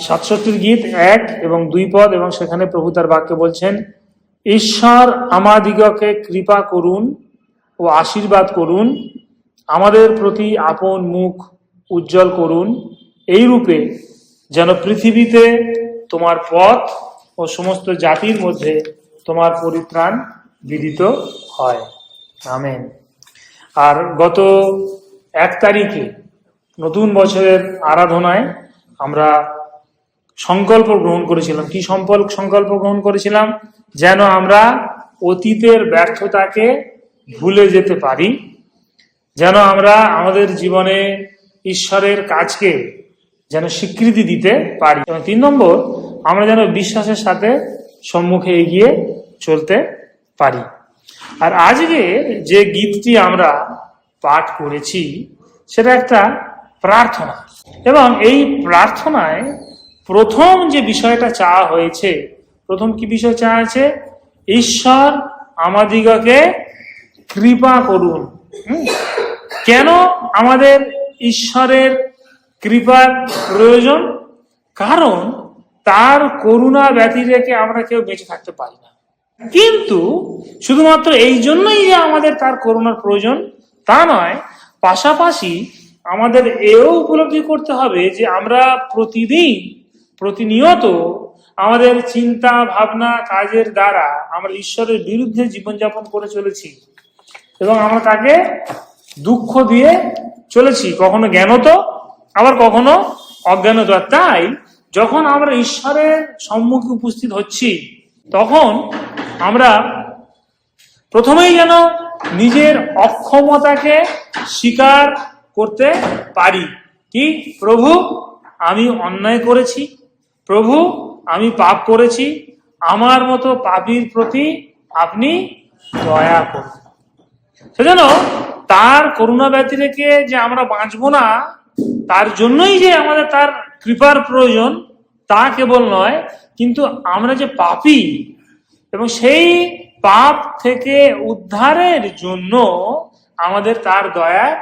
67 গীত 1 এবং 2 পদ, এবং সেখানে প্রভু তার বাক্যে বলছেন, ঈশ্বর আমাদিগকে কৃপা করুন ও আশীর্বাদ করুন, আমাদের প্রতি আপন মুখ উজ্জ্বল করুন, এই রূপে যেন পৃথিবীতে তোমার পথ ও সমস্ত জাতির মধ্যে তোমার পরিত্রাণ বিদিত হয়। আমেন। আর গত 1 তারিখে নতুন বছরের আরাধনায় আমরা সংকল্প গ্রহণ করেছিলাম। কি সংকল্প গ্রহণ করেছিলাম? যেন আমরা অতীতের ব্যর্থতাকে ভুলে যেতে পারি, যেন আমরা আমাদের জীবনে ঈশ্বরের কাজকে যেন স্বীকৃতি দিতে পারি, এবং 3 নম্বর, আমরা যেন বিশ্বাসের সাথে সম্মুখে এগিয়ে চলতে পারি। আর আজকে যে গীতটি আমরা পাঠ করেছি সেটা একটা প্রার্থনা, এবং এই প্রার্থনায় প্রথম যে বিষয়টা চাওয়া হয়েছে, প্রথম কি বিষয় চাওয়া হয়েছে? ঈশ্বর আমাদিগকে কৃপা করুন। কেন আমাদের ঈশ্বরের কৃপার প্রয়োজন? কারণ তার করুণা ব্যতি রেখে আমরা কেউ বেঁচে থাকতে পারি না। কিন্তু শুধুমাত্র এই জন্যই যে আমাদের তার করুণার প্রয়োজন তা নয়, পাশাপাশি আমাদের এও উপলব্ধি করতে হবে যে আমরা প্রতিনিয়ত আমাদের চিন্তা ভাবনা কাজের দ্বারা আমরা ঈশ্বরের বিরুদ্ধে জীবনযাপন করে চলেছি, এবং আমরা তাকে দুঃখ দিয়ে চলেছি, কখনো জ্ঞানত আবার কখনো অজ্ঞানত। তাই যখন আমরা ঈশ্বরের সম্মুখে উপস্থিত হচ্ছি, তখন আমরা প্রথমেই যেন নিজের অক্ষমতাকে স্বীকার করতে পারি। কি? প্রভু, আমি অন্যায় করেছি, প্রভু আমি পাপ করেছি, আমার মতো পাপীর প্রতি আপনি দয়া করুন। সেজন্য তার করুণা ব্যতি রেখে যে আমরা বাঁচবো না, তার জন্যই যে আমাদের তার কৃপার প্রয়োজন তা কেবল নয়, কিন্তু আমরা যে পাপী এবং সেই পাপ থেকে উদ্ধারের জন্য আমাদের তার দয়ার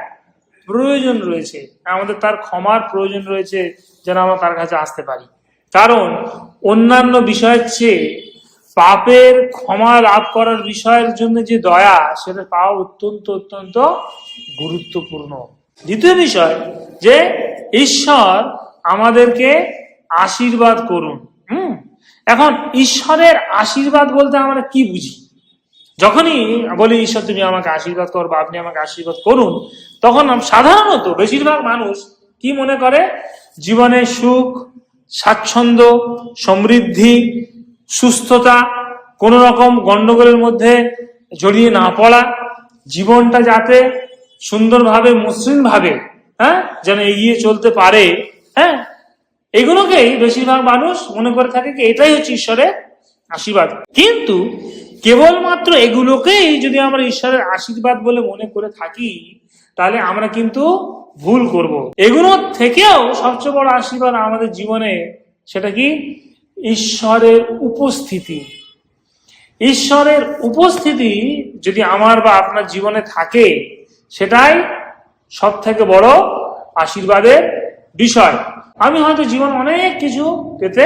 প্রয়োজন রয়েছে, আমাদের তার ক্ষমার প্রয়োজন রয়েছে, যেন আমরা তার কাছে আসতে পারি। কারণ অন্যান্য বিষয়ের চেয়ে পাপের ক্ষমা লাভ করার বিষয়ের জন্য যে দয়া, সেটা পাওয়া অত্যন্ত অত্যন্ত গুরুত্বপূর্ণ। দ্বিতীয় বিষয় যে ঈশ্বর আমাদেরকে আশীর্বাদ করুন। এখন ঈশ্বরের আশীর্বাদ বলতে আমরা কি বুঝি? যখনই বলি ঈশ্বর তুমি আমাকে আশীর্বাদ করো বা আপনি আমাকে আশীর্বাদ করুন, তখন সাধারণত বেশিরভাগ মানুষ কি মনে করে? জীবনে সুখ, স্বাচ্ছন্দ্য, সমৃদ্ধি, সুস্থতা, কোন রকম গন্ডগোলের মধ্যে জড়িয়ে না পড়া, জীবনটা যাতে সুন্দরভাবে মসৃণ ভাবে যেন এগিয়ে চলতে পারে, এগুলোকেই বেশিরভাগ মানুষ মনে করে থাকে কি এটাই হচ্ছে ঈশ্বরের আশীর্বাদ। কিন্তু কেবলমাত্র এগুলোকেই যদি আমরা ঈশ্বরের আশীর্বাদ বলে মনে করে থাকি, তাহলে আমরা কিন্তু ভুল করব। এগুলোর থেকেও সবচেয়ে বড় আশীর্বাদ আমাদের জীবনে, সেটা কি? ঈশ্বরের উপস্থিতি। ঈশ্বরের উপস্থিতি যদি আমার বা আপনার জীবনে থাকে, সেটাই সব থেকে বড় আশীর্বাদের বিষয়। আমি হয়তো জীবন অনেক কিছু পেতে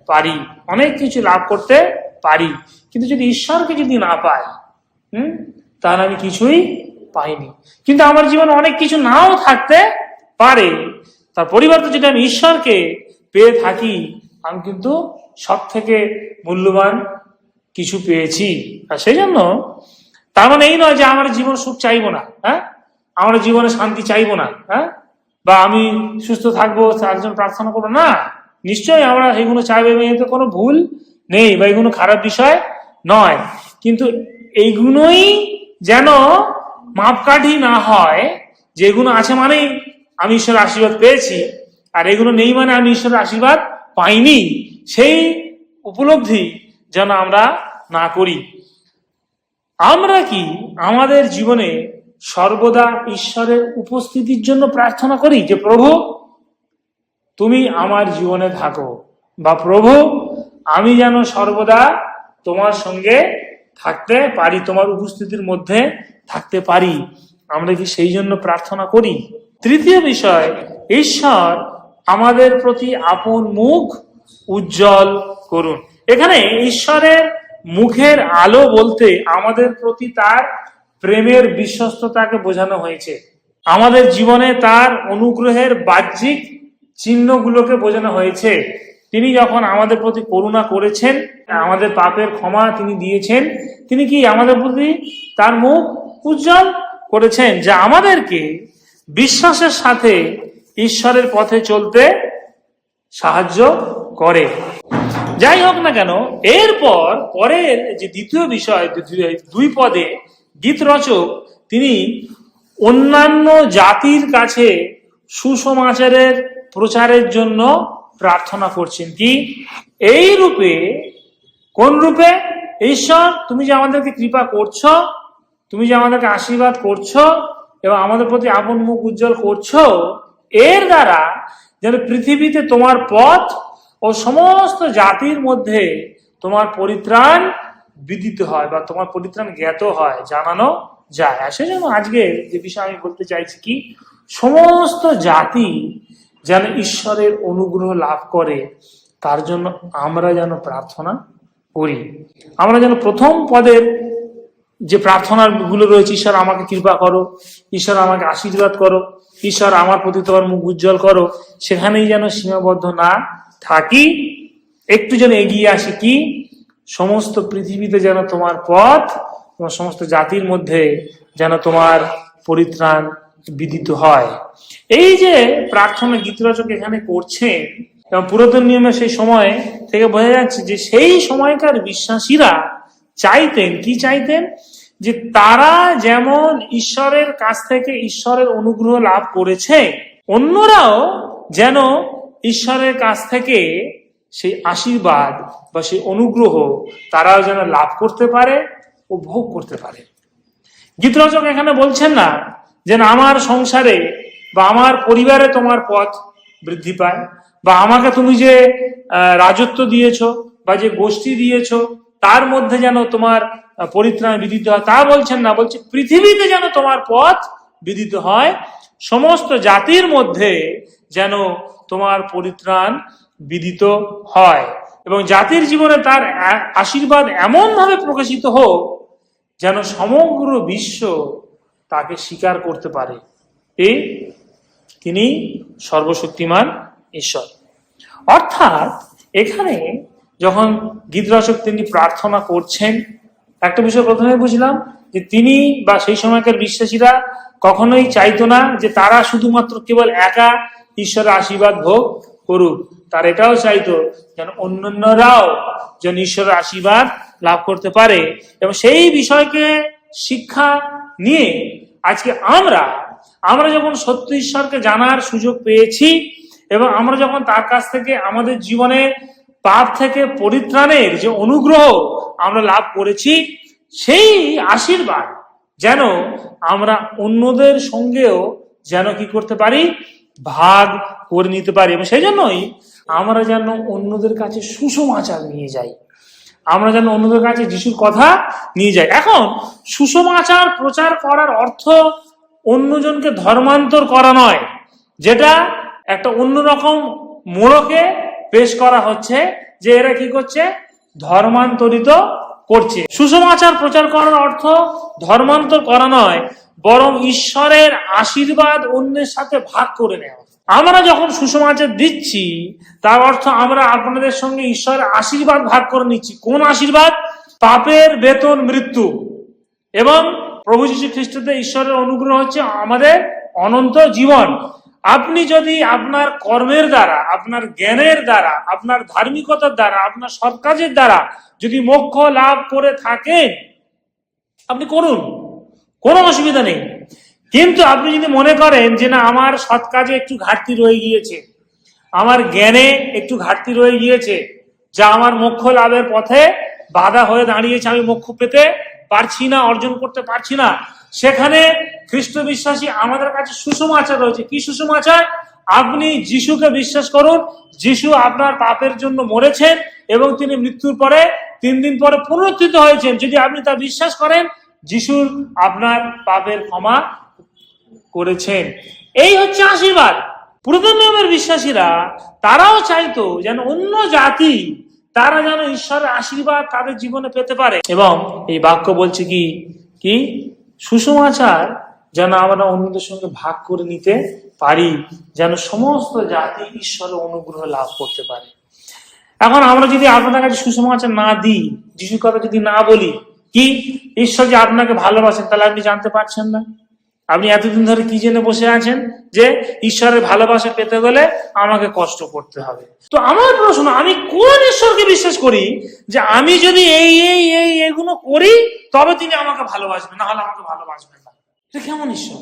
পারি, অনেক কিছু লাভ করতে পারি, কিন্তু যদি ঈশ্বরকে যদি না পাই, তাহলে আমি কিছুই পাইনি। কিন্তু আমার জীবনে অনেক কিছু নাও থাকতে পারে, তার পরিবর্তে যদি আমি ঈশ্বরকে পেয়ে থাকি, আমি কিন্তু সব থেকে মূল্যবান কিছু পেয়েছি। আর সেই জন্য তার মানে এই নয় যে আমার জীবন সুখ চাইবো না, আমার জীবনে শান্তি চাইবো না, বা আমি সুস্থ থাকবো তার জন্য প্রার্থনা করবো না। নিশ্চয়ই আমরা এগুলো চাইবো, এতে কোনো ভুল নেই বা এগুলো খারাপ বিষয় নয়, কিন্তু এইগুলোই যেন মাপকাঠি না হয়, যেগুলো আছে মানেই আমি ঈশ্বরের আশীর্বাদ পেয়েছি, আর এগুলো নেই মানে আমি ঈশ্বরের আশীর্বাদ পাইনি, সেই উপলব্ধি যেন আমরা না করি। আমরা কি আমাদের জীবনে সর্বদা ঈশ্বরের উপস্থিতির জন্য প্রার্থনা করি যে প্রভু তুমি আমার জীবনে থাকো, বা প্রভু আমি যেন সর্বদা তোমার সঙ্গে থাকতে পারি, তোমার উপস্থিতির মধ্যে থাকতে পারি? আমরা কি সেই জন্য প্রার্থনা করি? তৃতীয় বিষয়, ঈশ্বর আমাদের প্রতি আপন মুখ উজ্জ্বল করুন। এখানে ঈশ্বরের মুখের আলো বলতে আমাদের প্রতি তার প্রেমের বিশ্বস্ততাকে বোঝানো হয়েছে। আমাদের জীবনে তার অনুগ্রহের বাহ্যিক চিহ্নগুলোকে বোঝানো হয়েছে। তিনি যখন আমাদের প্রতি করুণা করেছেন, আমাদের পাপের ক্ষমা তিনি দিয়েছেন, তিনি কি আমাদের প্রতি তার মুখ উজ্জ্বল করেছেন, যা আমাদেরকে বিশ্বাসের সাথে ঈশ্বরের পথে চলতে সাহায্য করে। যাই হোক না কেন, এরপর পরের যে দ্বিতীয় বিষয়, 2 পদে গীত রচক তিনি অন্যান্য জাতির কাছে সুসমাচারের প্রচারের জন্য প্রার্থনা করছেন। কি এই রূপে? কোন রূপে? ঈশ্বর, তুমি যে আমাদেরকে কৃপা করছো, তুমি যে আমাদেরকে আশীর্বাদ করছো এবং আমাদের প্রতি আপন মুখ উজ্জ্বল করছো, এর দ্বারা যেন পৃথিবীতে তোমার পথ ও সমস্ত জাতির মধ্যে তোমার পরিত্রাণ বিদিত হয় বা তোমার পরিত্রাণ জ্ঞাত হয়, জানানো যায়। সেজন্য আজকে যে বিষয় আমি বলতে চাইছি কি, সমস্ত জাতি যেন ঈশ্বরের অনুগ্রহ লাভ করে, তার জন্য আমরা যেন প্রার্থনা করি। আমরা যেন প্রথম পদের যে প্রার্থনাগুলো রয়েছে, ঈশ্বর আমাকে কৃপা করো, ঈশ্বর আমাকে আশীর্বাদ করো, ঈশ্বর আমার প্রতি তোমার মুখ উজ্জ্বল করো, সেখানেই যেন সীমাবদ্ধ না থাকি, একটু যেন এগিয়ে আসি। কি সমস্ত পৃথিবীতে যেন তোমার পথ, তোমার সমস্ত জাতির মধ্যে যেন তোমার পরিত্রাণ বিদিত হয়। এই যে প্রার্থনা গীতরচক এখানে করছেন, এবং পুরাতন নিয়মে সেই সময় থেকে বোঝা যাচ্ছে যে সেই সময়কার বিশ্বাসীরা চাইতেন, কি চাইতেন? যে তারা যেমন ঈশ্বরের কাছ থেকে ঈশ্বরের অনুগ্রহ লাভ করেছে, অন্যরাও যেন ঈশ্বরের কাছ থেকে সেই আশীর্বাদ বা সেই অনুগ্রহ তারাও যেন লাভ করতে পারে ও ভোগ করতে পারে। গীতরচক এখানে বলছেন না যে আমার সংসারে বা আমার পরিবারে তোমার পথ বৃদ্ধি পায়, বা আমাকে তুমি যে রাজত্ব দিয়েছো বা যে গোষ্ঠী দিয়েছো তার মধ্যে যেন তোমার পরিত্রাণ বিদিত হয়, তা বলছেন না। বলছে পৃথিবীতে যেন তোমার পথ বিদিত হয়, সমস্ত জাতির মধ্যে যেন তোমার পরিত্রাণ বিদিত হয়, এবং জাতির জীবনে তার আশীর্বাদ এমন ভাবে প্রকাশিত হোক যেন সমগ্র বিশ্ব তাকে স্বীকার করতে পারে তিনি সর্বশক্তিমান ঈশ্বর। অর্থাৎ এখানে যখন গীতরচক তিনি প্রার্থনা করছেন, একটা বিষয় প্রথমে বুঝলাম যে তিনি বা সেই সময়কার বিশ্বাসীরা কখনোই চাইতো না যে তারা শুধুমাত্র কেবল একা ঈশ্বরের আশীর্বাদ ভোগ করুক, তার এটাও চাইতো যেন অন্যান্যরাও যেন ঈশ্বরের আশীর্বাদ লাভ করতে পারে। এবং সেই বিষয়কে শিক্ষা নিয়ে আজকে আমরা যখন সত্য ঈশ্বরকে জানার সুযোগ পেয়েছি এবং আমরা যখন তার কাছ থেকে আমাদের জীবনে পাপ থেকে পরিত্রাণের যে অনুগ্রহ আমরা লাভ করেছি, সেই আশীর্বাদ যেন আমরা অন্যদের সঙ্গেও যেন কি করতে পারি, ভাগ করে নিতে পারি। এবং সেই জন্যই আমরা যেন অন্যদের কাছে সুসমাচার নিয়ে যাই, আমরা যেন অন্যদের কাছে যিশুর কথা নিয়ে যাই। এখন সুসমাচার প্রচার করার অর্থ অন্যজনকে ধর্মান্তর করা নয়, যেটা একটা অন্যরকম মোড়কে পেশ করা হচ্ছে যে এরা কি করছে, ধর্মান্তরিত করছে। সুসমাচার প্রচার করার অর্থ ধর্মান্তর করা নয়, বরং ঈশ্বরের আশীর্বাদ অন্যের সাথে ভাগ করে নেওয়া। আমরা যখন সুসমাচার দিচ্ছি তার অর্থ আমরা আপনাদের সঙ্গে ঈশ্বরের আশীর্বাদ ভাগ করে নিচ্ছি। কোন আশীর্বাদ? পাপের বেতন মৃত্যু, এবং প্রভু যীশু খ্রিস্টতে ঈশ্বরের অনুগ্রহ হচ্ছে আমাদের অনন্ত জীবন। আপনি যদি আপনার কর্মের দ্বারা, আপনার জ্ঞানের দ্বারা, আপনার ধার্মিকতার দ্বারা, আপনার সৎ কাজের দ্বারা যদি মোক্ষ লাভ করে থাকেন, আপনি করুন, কোনো অসুবিধা নেই। কিন্তু আপনি যদি মনে করেন যে না, আমার সৎ কাজে একটু ঘাটতি রয়ে গিয়েছে, আমার জ্ঞানে একটু ঘাটতি রয়ে গিয়েছে, যা আমার মোক্ষ লাভের পথে বাধা হয়ে দাঁড়িয়েছে, আমি মোক্ষ পেতে পারছি না, অর্জন করতে পারছি না, সেখানে খ্রিস্ট বিশ্বাসী আমাদের কাছে সুসমাচার রয়েছে। কি সুসমাচার? আপনি যিশুকে বিশ্বাস করুন, যিশু আপনার পাপের জন্য মরেছেন এবং তিনি মৃত্যুর পরে 3 দিন পরে পুনরুত্থিত হয়েছেন। যদি আপনি তা বিশ্বাস করেন, যিশুর আপনার পাপের ক্ষমা করেছেন। এই হচ্ছে আশীর্বাদ। পুরাতন নিয়মের বিশ্বাসীরা তারাও চাইতো যেন অন্য জাতি তারা যেন ঈশ্বরের আশীর্বাদ তাদের জীবনে পেতে পারে। এবং এই বাক্য বলছে কি কি সুসমাচার যেন আমরা অন্যদের সঙ্গে ভাগ করে নিতে পারি, যেন সমস্ত জাতি ঈশ্বরের অনুগ্রহ লাভ করতে পারে। এখন আমরা যদি আপনার কাছে সুসমাচার না দিই, যিশুর কথা যদি না বলি কি ঈশ্বর যে আপনাকে ভালোবাসেন, তাহলে আপনি জানতে পারছেন না। আপনি এতদিন ধরে কি জেনে বসে আছেন যে ঈশ্বরের ভালোবাসা পেতে গেলে আমাকে কষ্ট করতে হবে। তো আমার প্রশ্ন, আমি কোন ঈশ্বরকে বিশ্বাস করি যে আমি যদি এইগুলো করি তবে তিনি আমাকে ভালোবাসবেন, না হলে আমাকে ভালোবাসবেন না? এটা কেমন ঈশ্বর?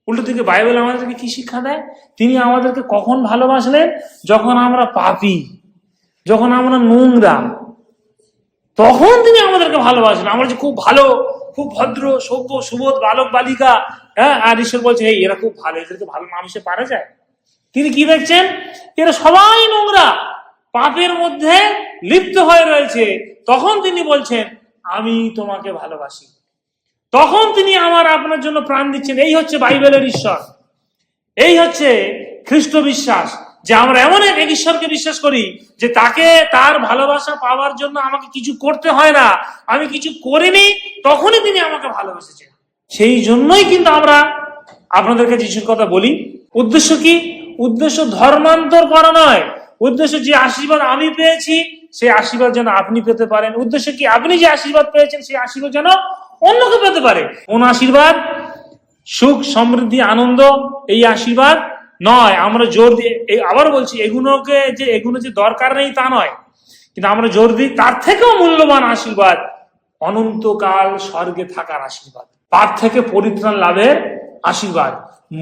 উল্টো দিকে বাইবেল আমাদেরকে কি শিক্ষা দেয়? তিনি আমাদেরকে কখন ভালোবাসলেন? যখন আমরা পাপী, যখন আমরা নোংরা, তখন তিনি আমাদেরকে ভালোবাসলেন। আমরা যে খুব ভালো, খুব ভদ্র, সভ্য, সুবোধ বালক বালিকা, হ্যাঁ, আর ঈশ্বর বলছে এরা খুব ভালো, এদেরকে ভালো মানুষে পারা যায়? তিনি কি দেখছেন? এরা সবাই নোংরা, পাপের মধ্যে লিপ্ত হয়ে রয়েছে। তখন তিনি বলছেন আমি তোমাকে ভালোবাসি। তখন তিনি আপনার জন্য প্রাণ দিচ্ছেন। এই হচ্ছে বাইবেলের ঈশ্বর, এই হচ্ছে খ্রিস্ট বিশ্বাস, যে আমরা এমন এক ঈশ্বরকে বিশ্বাস করি যে তাকে, তার ভালোবাসা পাওয়ার জন্য আমাকে কিছু করতে হয় না। আমি কিছু করিনি, তখনই তিনি আমাকে ভালোবেসেছেন। সেই জন্যই কিন্তু আমরা আপনাদেরকে যিশুর কথা বলি। উদ্দেশ্য কি? উদ্দেশ্য ধর্মান্তর করা নয়। উদ্দেশ্য যে আশীর্বাদ আমি পেয়েছি সেই আশীর্বাদ যেন আপনি পেতে পারেন। উদ্দেশ্য কি? আপনি যে আশীর্বাদ পেয়েছেন সেই আশীর্বাদ যেন অন্যকে পেতে পারে। কোন আশীর্বাদ? সুখ, সমৃদ্ধি, আনন্দ, এই আশীর্বাদ নয়। আমরা জোর দিয়ে, আবার বলছি, এগুলো যে দরকার নেই তা নয়, কিন্তু আমরা জোর দিই তার থেকেও মূল্যবান আশীর্বাদ অনন্তকাল স্বর্গে থাকার আশীর্বাদ, পাপ থেকে পরিত্রাণ লাভের আশীর্বাদ,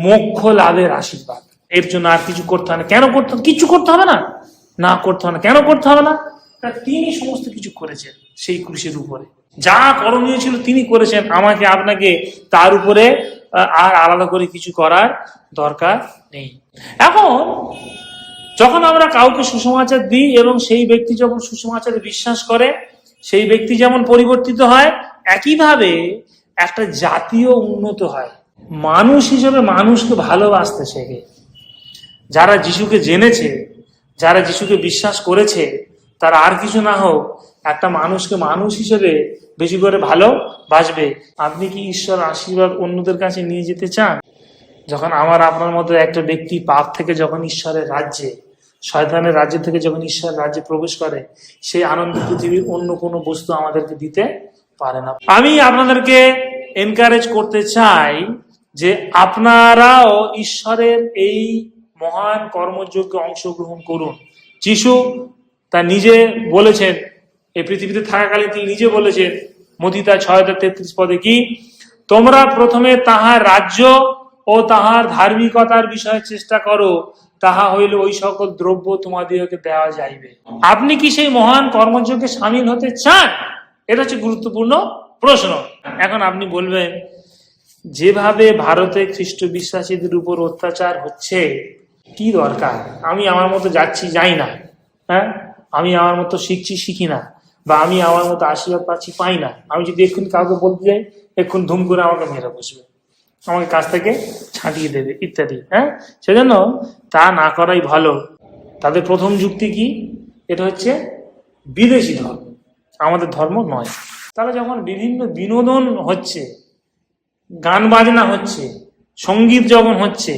মোক্ষ লাভের আশীর্বাদ। এর জন্য আর কিছু করতে হবে না। কেন করতে হবে? কিছু করতে হবে না, না করতে হবে না। কেন করতে হবে না? তিনি সমস্ত কিছু করেছেন সেই ক্রুশের উপরে। যা করণীয় ছিল তিনি করেছেন। আমাকে আপনাকে তার উপরে আর আলাদা করে কিছু করার দরকার নেই। এখন যখন আমরা কাউকে সুসমাচার দিই এবং সেই ব্যক্তি যখন সুসমাচারে বিশ্বাস করে, সেই ব্যক্তি যেমন পরিবর্তিত হয়, একইভাবে একটা জাতীয় উন্নত হয়। মানুষ হিসেবে মানুষকে ভালোবাসতে শেখে। যারা যিশুকে জেনেছে, যারা যিশুকে বিশ্বাস করেছে, তারা আর কিছু না হোক একটা মানুষকে মানুষ হিসেবে বেশি করে ভালোবাসবে। আপনি কি ঈশ্বর আশীর্বাদ অন্যদের কাছে নিয়ে যেতে চান? যখন আপনার মধ্যে একটা ব্যক্তি পাপ থেকে যখন ঈশ্বরের রাজ্যে, শয়তানের রাজ্য থেকে যখন ঈশ্বরের রাজ্যে প্রবেশ করে, সেই আনন্দ পৃথিবীর অন্য কোনো বস্তু আমাদেরকে দিতে পারে না। আমি আপনাদেরকে এনকারেজ করতে চাই যে আপনারাও ঈশ্বরের এই মহান কর্মযজ্ঞে অংশগ্রহণ করুন। যিশু তা নিজে বলেছেন, এই পৃথিবীতে থাকাকালীন তিনি নিজে বলেছেন মথিতা 6:33 পদে কি, তোমরা প্রথমে তাহার রাজ্য ও তাহার ধার্মিকতার বিষয়ে চেষ্টা করো, তাহা হইলে ওই সকল দ্রব্য তোমাদিগকে দেওয়া যাইবে। আপনি কি সেই মহান কর্মযজ্ঞে সামিল হতে চান? এটা হচ্ছে গুরুত্বপূর্ণ প্রশ্ন। এখন আপনি বলবেন, যেভাবে ভারতে খ্রিস্ট বিশ্বাসীদের উপর অত্যাচার হচ্ছে, কি দরকার? আমি আমার মতো যাচ্ছি, যাই না, হ্যাঁ, আমি আমার মতো শিখছি, শিখি না, বা আমি আমার মতো আশীর্বাদ পাচ্ছি, পাই না। আমি যদি এক্ষুনি কাউকে বলতে যাই, এক্ষুনি ধুম করে আমাকে মেরে বসবে, আমাকে কাছ থেকে ছাঁটিয়ে দেবে ইত্যাদি। হ্যাঁ, সেজন্য তা না করাই ভালো। তাদের প্রথম যুক্তি কি? এটা হচ্ছে বিদেশি ধর্ম, আমাদের ধর্ম নয়। তাহলে যখন বিভিন্ন বিনোদন হচ্ছে, গান বাজনা হচ্ছে, সঙ্গীত যখন হচ্ছে,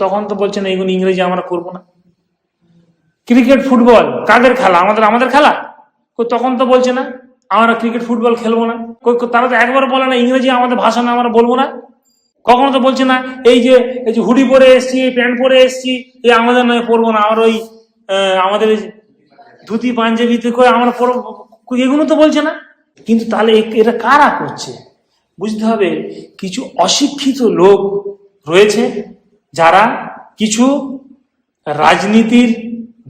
তখন তো বলছে না এগুলো ইংরেজি আমরা করবো না। ক্রিকেট, ফুটবল কাদের খেলা? আমাদের খেলা। তখন তো বলছে না আমরা ক্রিকেট ফুটবল খেলবো না। তারা তো একবার বলে না ইংরেজি আমাদের ভাষা না, আমরা বলবো না। কখনো তো বলছে না এই যে হুডি পরে এসছি, প্যান্ট পরে এসছি, এই আমাদের নয়, পরবো না, আমরা ওই আমাদের ধুতি পাঞ্জাবিতে করে আমরা পরবো, এগুলো তো বলছে না। কিন্তু তাহলে এটা কারা করছে? বুঝতে হবে, কিছু অশিক্ষিত লোক রয়েছে যারা কিছু রাজনীতির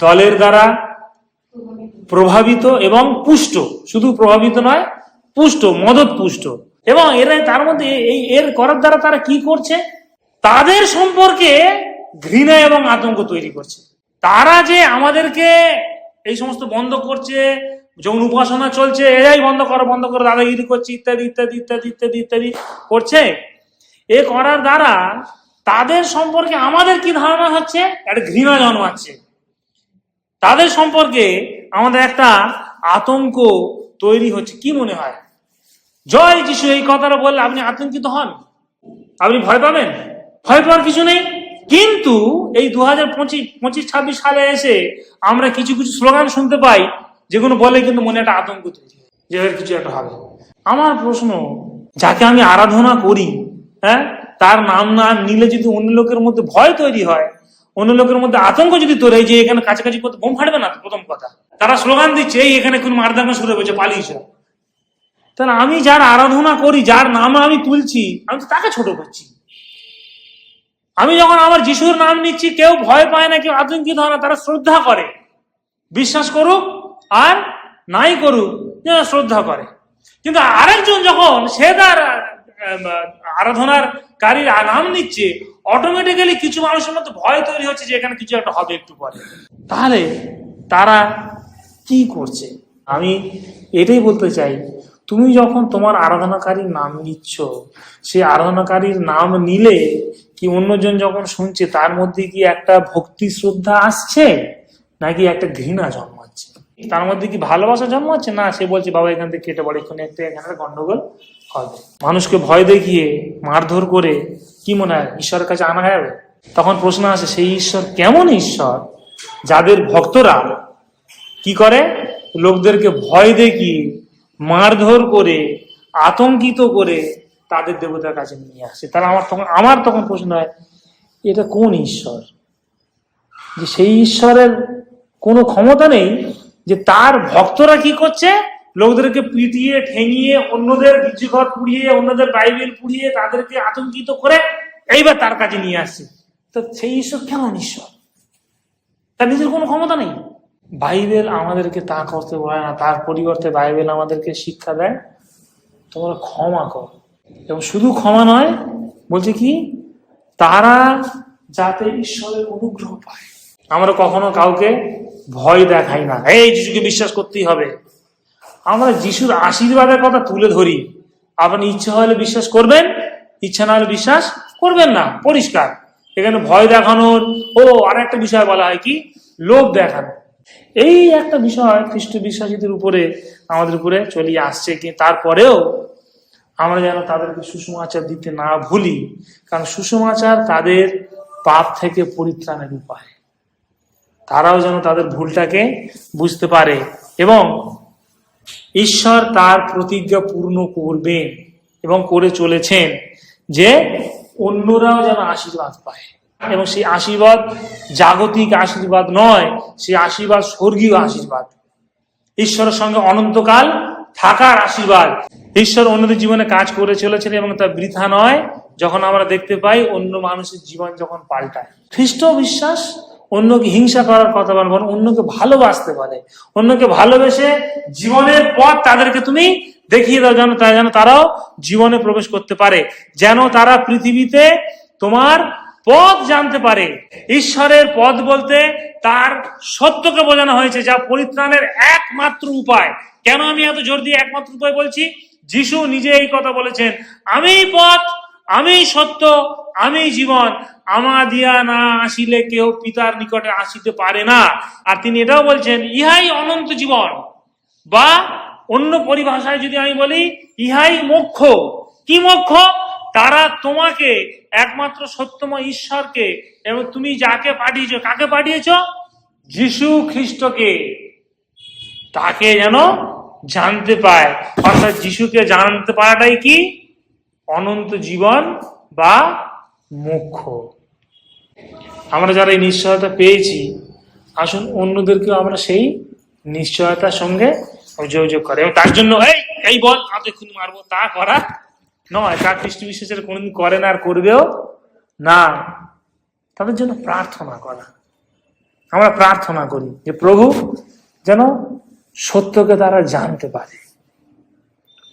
দলের দ্বারা প্রভাবিত এবং পুষ্ট, শুধু প্রভাবিত নয়, পুষ্ট, মদত পুষ্ট। এবং এরা তার মধ্যে এর করার দ্বারা তারা কি করছে? তাদের সম্পর্কে ঘৃণা এবং আতঙ্ক তৈরি করছে। তারা যে আমাদেরকে এই সমস্ত বন্ধ করছে, যৌন উপাসনা চলছে, এরাই বন্ধ করো, দাদাগিরি করছে, ইত্যাদি ইত্যাদি ইত্যাদি ইত্যাদি ইত্যাদি করছে। এ করার দ্বারা তাদের সম্পর্কে আমাদের কি ধারণা হচ্ছে? একটা ঘৃণা জন্মাচ্ছে। তাদের সম্পর্কে আমাদের একটা আতঙ্ক তৈরি হচ্ছে। কি মনে হয়, জয় যিশু এই কথাটা বললে আপনি আতঙ্কিত হন? আপনি ভয় পাবেন? ভয় পাওয়ার কিছু নেই। কিন্তু এই 2025-26 সালে এসে আমরা কিছু কিছু স্লোগান শুনতে পাই, যেগুলো বলে কিন্তু মনে একটা আতঙ্ক তৈরি হয় যে এর কিছু একটা হবে। আমার প্রশ্ন, যাকে আমি আরাধনা করি, হ্যাঁ, তার নাম না নিলে যদি অন্য লোকের মধ্যে ভয় তৈরি হয়, অন্য লোকের মধ্যে আতঙ্ক যদি তৈরি হয় যে এখানে কাছাকাছি করতে বোম ফাটবে না, প্রথম কথা তারা স্লোগান দিচ্ছে এই এখানে কোন মারদাঙ্গা শুরু হয়েছে, পালিয়েছে, তাহলে আমি যার আরাধনা করি, যার নাম আমি তুলছি, আমি তো তাকে ছোট করছি। আমি যখন আমার যিশুর নাম নিচ্ছি, কেউ ভয় পায় না, কেউ আতঙ্কিত হয় না, তারা শ্রদ্ধা করে। বিশ্বাস করুক আর নাই করুক, শ্রদ্ধা করে। কিন্তু আরেকজন যখন সে তার আরাধনার কারীর নাম নিচ্ছে, অটোমেটিক্যালি কিছু মানুষের মধ্যে ভয় তৈরি হচ্ছে যে এখানে কিছু একটা হবে একটু পরে। তাহলে তারা কি করছে? আমি এটাই বলতে চাই, তুমি যখন তোমার আরাধনাকারীর নাম নিচ্ছ, সেই আরাধনাকারীর নাম নিলে কি অন্যজন যখন শুনছে তার মধ্যে কি একটা ভক্তি শ্রদ্ধা আসছে, নাকি একটা ঘৃণা জন্মাচ্ছে? তার মধ্যে কি ভালোবাসা জন্মাচ্ছে? না, সে বলছে বাবা এখান থেকে কেটে পড়ে, এখানে এখানে গন্ডগোল হবে। মানুষকে ভয় দেখিয়ে মারধর করে কি মনে হয় ঈশ্বরের কাছে আনা যাবে? তখন প্রশ্ন আসে, সেই ঈশ্বর কেমন ঈশ্বর যাদের ভক্তরা কি করে? লোকদেরকে ভয় দেখিয়ে মারধর করে আতঙ্কিত করে তাদের দেবতার কাছে নিয়ে আসে। তারা আমার তখন প্রশ্ন হয়, এটা কোন ঈশ্বর? যে সেই ঈশ্বরের কোনো ক্ষমতা নেই যে তার ভক্তরা কি করছে, লোকদেরকে পিটিয়ে ঠেঙিয়ে, অন্যদের গির্জাঘর পুড়িয়ে, অন্যদের বাইবেল পুড়িয়ে, তাদেরকে আতঙ্কিত করে এইবার তার কাছে নিয়ে আসছে। তো সেই ঈশ্বর কেমন ঈশ্বর? তার নিজের কোনো ক্ষমতা নেই। বাইবেল আমাদেরকে তা করতে বলে না, তার পরিবর্তে বাইবেল আমাদেরকে শিক্ষা দেয় তোমরা ক্ষমা করো। এবং শুধু ক্ষমা নয়, বলছে কি, তারা যাতে ঈশ্বরের অনুগ্রহ পায়। আমরা কখনো কাউকে ভয় দেখাই না, এই যিশুকে বিশ্বাস করতেই হবে। আমরা যিশুর আশীর্বাদের কথা তুলে ধরি। আপনি ইচ্ছা হলে বিশ্বাস করবেন, ইচ্ছা না হলে বিশ্বাস করবেন না, পরিষ্কার। এখানে ভয় দেখানোর আর একটা বিষয় বলা হয় কি, লোভ দেখানো। এই একটা বিষয় খ্রিস্ট বিশ্বাসীদের উপরে, আমাদের উপরে চলে আসছে। কি তারপরেও আমরা যেন তাদেরকে সুসমাচার দিতে না ভুলি, কারণ সুসমাচার তাদের পাপ থেকে পরিত্রাণের উপায়। তারাও যেন তাদের ভুলটাকে বুঝতে পারে এবং ঈশ্বর তার প্রতিজ্ঞা পূর্ণ করবেন এবং করে চলেছেন, যে অন্যরাও যেন আশীর্বাদ পায়। এবং সেই আশীর্বাদ জাগতিক আশীর্বাদ নয়, সেই আশীর্বাদ স্বর্গীয় আশীর্বাদ, ঈশ্বরের সঙ্গে অনন্তকাল থাকার আশীর্বাদ। ঈশ্বর অন্যদের জীবনে কাজ করে চলেছেন এবং তা বৃথা নয়। যখন আমরা দেখতে পাই অন্য মানুষের জীবন যখন পাল্টায়, খ্রিস্ট বিশ্বাস অন্যকে হিংসা করার কথা বলে, অন্যকে ভালোবাসতে পারে। অন্যকে ভালোবেসে জীবনের পথ তাদেরকে তুমি দেখিয়ে দাও, যেন তারাও জীবনে প্রবেশ করতে পারে, যেন তারা পৃথিবীতে তোমার পথ জানতে পারে। ঈশ্বরের পথ বলতে তার সত্যকে বোঝানো হয়েছে, যা পরিত্রাণের একমাত্র উপায়। কেন আমি এত জোর দিয়ে একমাত্র উপায় বলছি? যিশু নিজে এই কথা বলেছেন, আমি পথ, আমি সত্য, আমি জীবন, আমা দিয়া না আসিলে কেউ পিতার নিকটে আসিতে পারে না। আর তিনি এটাও বলছেন, ইহাই অনন্ত জীবন, বা অন্য পরিভাষায় যদি আমি বলি, ইহাই মোক্ষ। কি মোক্ষ? তারা তোমাকে, একমাত্র সত্যময় ঈশ্বরকে, এবং তুমি যাকে পাঠিয়েছ, কাকে পাঠিয়েছ? যিশু খ্রিস্টকে, তাকে যেন জানতে পায়। অর্থাৎ যিশুকে জানতে পারাটাই কি? অনন্ত জীবন বা মোক্ষ। আমরা যারা এই নিশ্চয়তা পেয়েছি, আসুন অন্যদেরকেও আমরা সেই নিশ্চয়তার সঙ্গে যোগাযোগ করে। এবং তার জন্য এই বল এক্ষুনি মারবো, তা করা নয়। তা খ্রিস্ট বিশ্বাসের কোনদিন করে না আর করবেও না। তাদের জন্য প্রার্থনা করা। আমরা প্রার্থনা করি যে প্রভু যেন সত্যকে তারা জানতে পারে,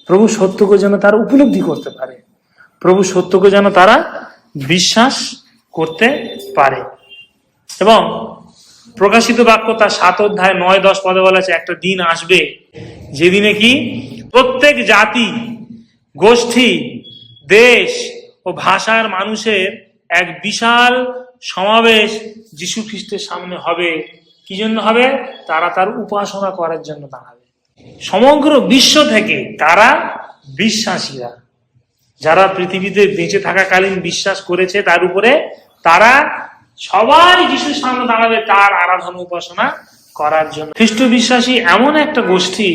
প্রভু সত্যকে যেন তারা উপলব্ধি করতে পারে, প্রভু সত্যকে যেন তারা বিশ্বাস করতে পারে। এবং প্রকাশিত বাক্য তার 7 অধ্যায় 9-10 পদে বলা আছে, একটা দিন আসবে যেদিনে কি প্রত্যেক জাতি, গোষ্ঠী, দেশ ও ভাষার মানুষের এক বিশাল সমাবেশ যীশু খ্রিস্টের সামনে হবে। কি জন্য হবে? তারা তার উপাসনা করার জন্য দাঁড়াবে। সমগ্র বিশ্ব থেকে তারা বিশ্বাসীরা, যারা পৃথিবীতে বেঁচে থাকাকালীন বিশ্বাস করেছে তার উপরে, তারা সবাই যিশুর সামনে দাঁড়াবে তার আরাধনা উপাসনা করার জন্য। খ্রিস্ট বিশ্বাসী এমন একটা গোষ্ঠী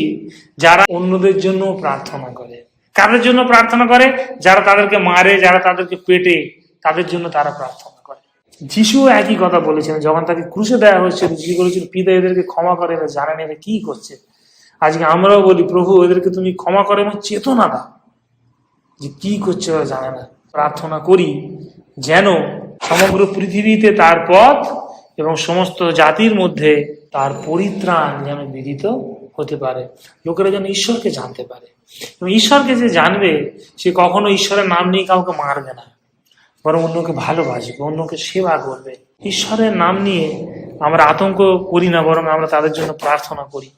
যারা অন্যদের জন্য প্রার্থনা করে। কাদের জন্য প্রার্থনা করে? যারা তাদেরকে মারে, যারা তাদেরকে পেটে, তাদের জন্য তারা প্রার্থনা করে। যিশু একই কথা বলেছেন যখন তাকে ক্রুশে দেওয়া হয়েছিল। যিশু বলেছিল, পিতা এদেরকে ক্ষমা করে, এরা জানে না এরা কি করছে। আজকে আমরাও বলি, প্রভু এদেরকে তুমি ক্ষমা করে এবং চেতনা দাও, যে কি করছে ওরা জানে না। প্রার্থনা করি যেন সমগ্র পৃথিবীতে তার পথ এবং সমস্ত জাতির মধ্যে তার পরিত্রাণ যেন বিদিত হতে পারে। লোকেরা যেন ঈশ্বরকে জানতে পারে, এবং ঈশ্বরকে যে জানবে সে কখনো ঈশ্বরের নাম নিয়ে কাউকে মারবে না, বরং অন্যকে ভালোবাসবে, অন্যকে সেবা করবে। ঈশ্বরের নাম নিয়ে আমরা আতঙ্ক করি না, বরং আমরা তাদের জন্য প্রার্থনা করি।